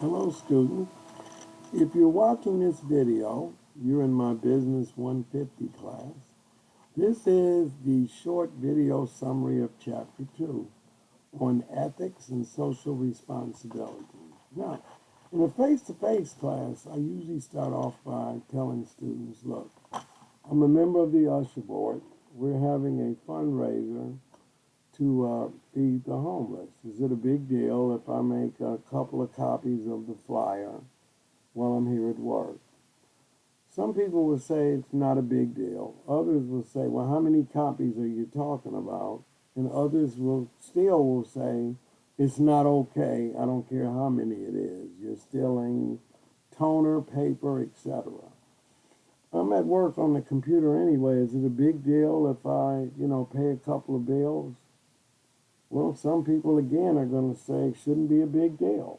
Hello students. If you're watching this video, you're in my Business 150 class. This is the short video summary of Chapter 2 on ethics and social responsibility. Now, in a face-to-face class, I usually start off by telling students, look, I'm a member of the usher board. We're having a fundraiser to feed the homeless. Is it a big deal if I make a couple of copies of the flyer while I'm here at work? Some people will say it's not a big deal. Others will say, well, how many copies are you talking about? And others will say, it's not okay. I don't care how many it is. You're stealing toner, paper, etc. I'm at work on the computer anyway. Is it a big deal if I, pay a couple of bills? Well, some people again are going to say it shouldn't be a big deal.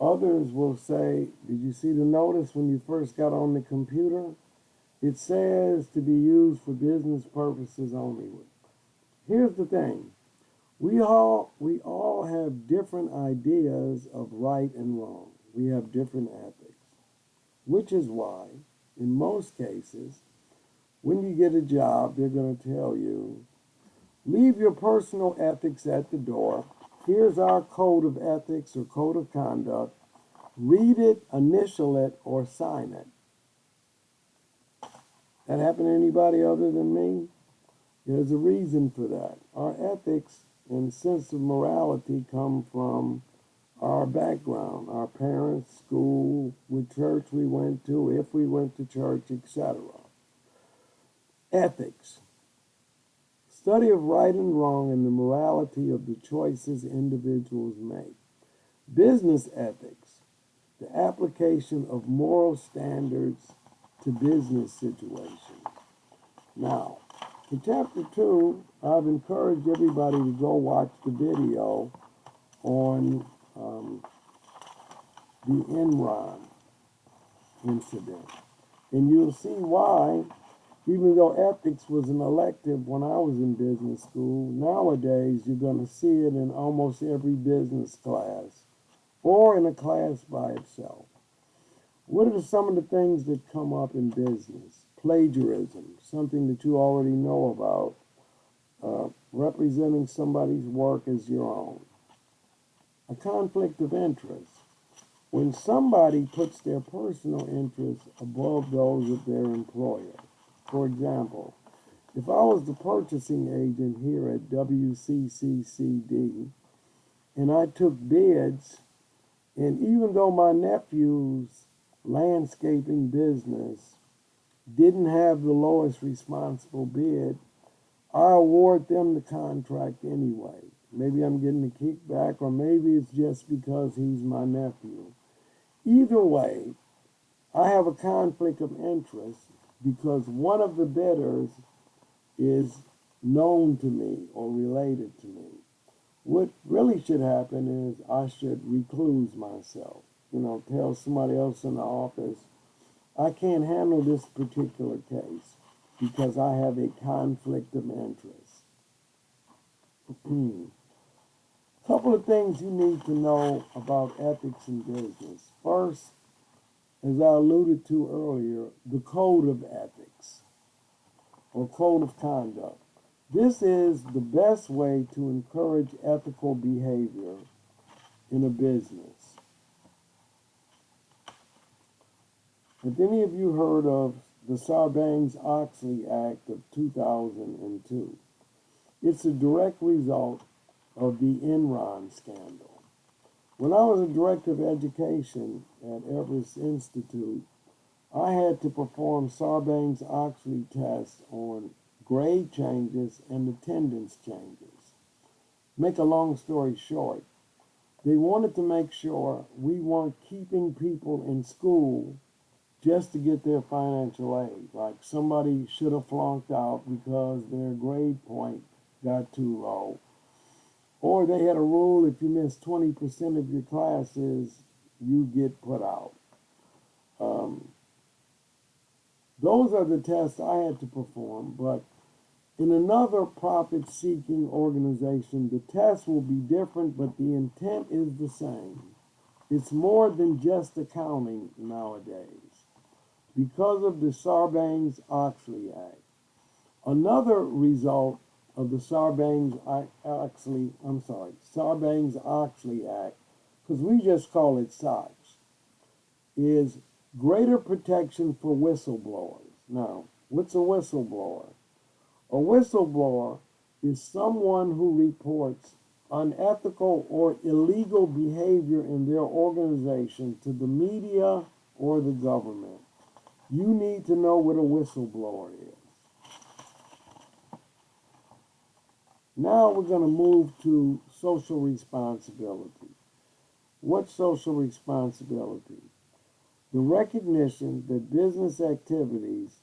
Others will say, did you see the notice when you first got on the computer? It says to be used for business purposes only. Here's the thing. We all have different ideas of right and wrong. We have different ethics, which is why, in most cases, when you get a job, they're going to tell you, leave your personal ethics at the door. Here's our code of ethics or code of conduct. Read it, initial it, or sign it. That happen to anybody other than me? There's a reason for that. Our ethics and sense of morality come from our background, our parents, school, what church we went to, if we went to church, etc. Ethics. Study of right and wrong and the morality of the choices individuals make. Business ethics, the application of moral standards to business situations. Now, in Chapter 2, I've encouraged everybody to go watch the video on the Enron incident. And you'll see why, even though ethics was an elective when I was in business school, nowadays you're going to see it in almost every business class or in a class by itself. What are some of the things that come up in business? Plagiarism, something that you already know about. Representing somebody's work as your own. A conflict of interest. When somebody puts their personal interests above those of their employer. For example, if I was the purchasing agent here at WCCCD and I took bids, and even though my nephew's landscaping business didn't have the lowest responsible bid, I award them the contract anyway. Maybe I'm getting a kickback, or maybe it's just because he's my nephew. Either way, I have a conflict of interest because one of the bidders is known to me or related to me. What really should happen is I should recluse myself. Tell somebody else in the office, I can't handle this particular case because I have a conflict of interest. Couple of things you need to know about ethics in business. First, as I alluded to earlier, the code of ethics or code of conduct. This is the best way to encourage ethical behavior in a business. Have any of you heard of the Sarbanes-Oxley Act of 2002? It's a direct result of the Enron scandal. When I was a director of education at Everest Institute, I had to perform Sarbanes-Oxley tests on grade changes and attendance changes. Make a long story short, they wanted to make sure we weren't keeping people in school just to get their financial aid. Like somebody should have flunked out because their grade point got too low. Or they had a rule, if you miss 20% of your classes, you get put out. Those are the tests I had to perform, but in another profit-seeking organization, the tests will be different, but the intent is the same. It's more than just accounting nowadays because of the Sarbanes-Oxley Act. Another result of the Sarbanes-Oxley Act, because we just call it SOX, is greater protection for whistleblowers. Now, what's a whistleblower? A whistleblower is someone who reports unethical or illegal behavior in their organization to the media or the government. You need to know what a whistleblower is. Now we're going to move to social responsibility. What's social responsibility? The recognition that business activities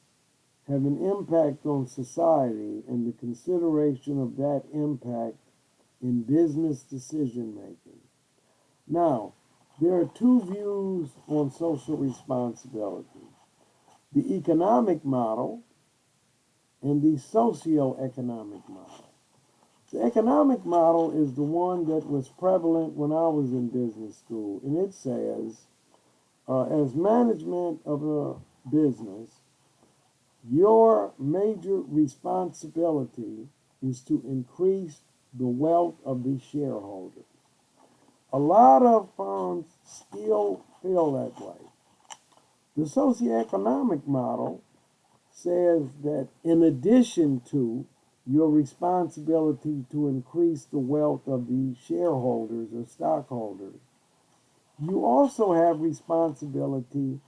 have an impact on society and the consideration of that impact in business decision making. Now, there are two views on social responsibility: the economic model and the socio-economic model. The economic model is the one that was prevalent when I was in business school, and it says, as management of a business, your major responsibility is to increase the wealth of the shareholders. A lot of firms still feel that way. The socioeconomic model says that in addition to your responsibility to increase the wealth of the shareholders or stockholders, you also have responsibility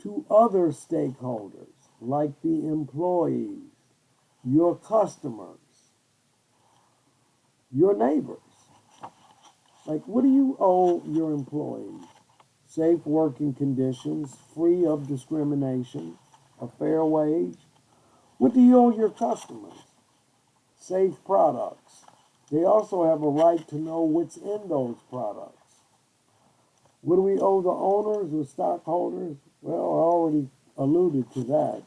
to other stakeholders, like the employees, your customers, your neighbors. Like, what do you owe your employees? Safe working conditions, free of discrimination, a fair wage. What do you owe your customers? Safe products. They also have a right to know what's in those products. What do we owe the owners or stockholders? Well, I already alluded to that.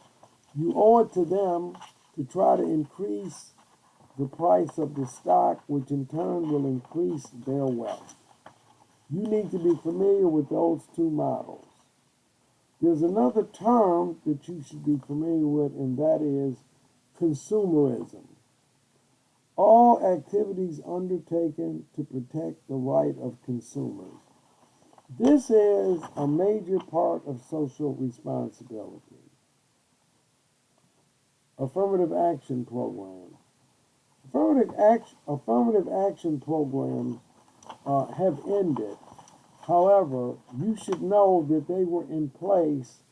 You owe it to them to try to increase the price of the stock, which in turn will increase their wealth. You need to be familiar with those two models. There's another term that you should be familiar with, and that is consumerism. All activities undertaken to protect the right of consumers. This is a major part of social responsibility. Affirmative action programs. Affirmative action programs have ended. However, you should know that they were in place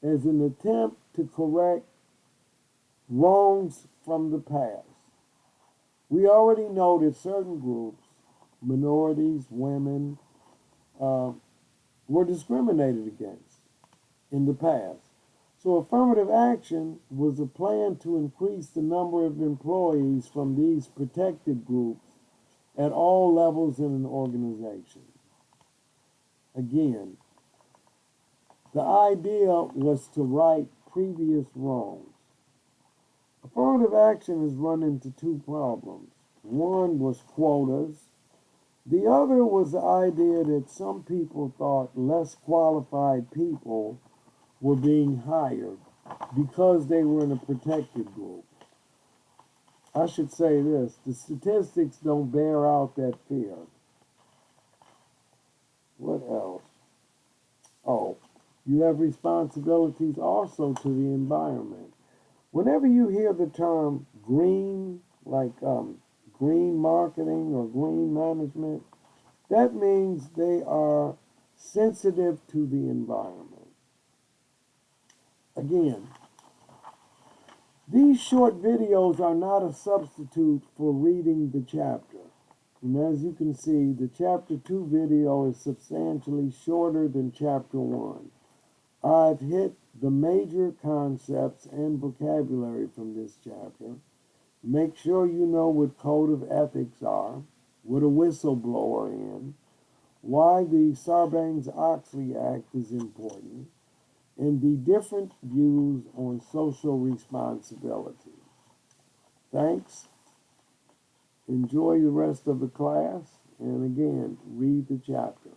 as an attempt to correct wrongs from the past. We already know that certain groups, minorities, women, were discriminated against in the past. So affirmative action was a plan to increase the number of employees from these protected groups at all levels in an organization. Again, the idea was to right previous wrongs. Affirmative action has run into two problems. One was quotas. The other was the idea that some people thought less qualified people were being hired because they were in a protected group. I should say this: the statistics don't bear out that fear. What else? Oh, you have responsibilities also to the environment. Whenever you hear the term green, like green marketing or green management, that means they are sensitive to the environment. Again, these short videos are not a substitute for reading the chapter. And as you can see, the Chapter 2 video is substantially shorter than Chapter 1. I've hit the major concepts and vocabulary from this chapter. Make sure you know what code of ethics are, what a whistleblower is, why the Sarbanes-Oxley Act is important, and the different views on social responsibility. Thanks. Enjoy the rest of the class, and again, read the chapter.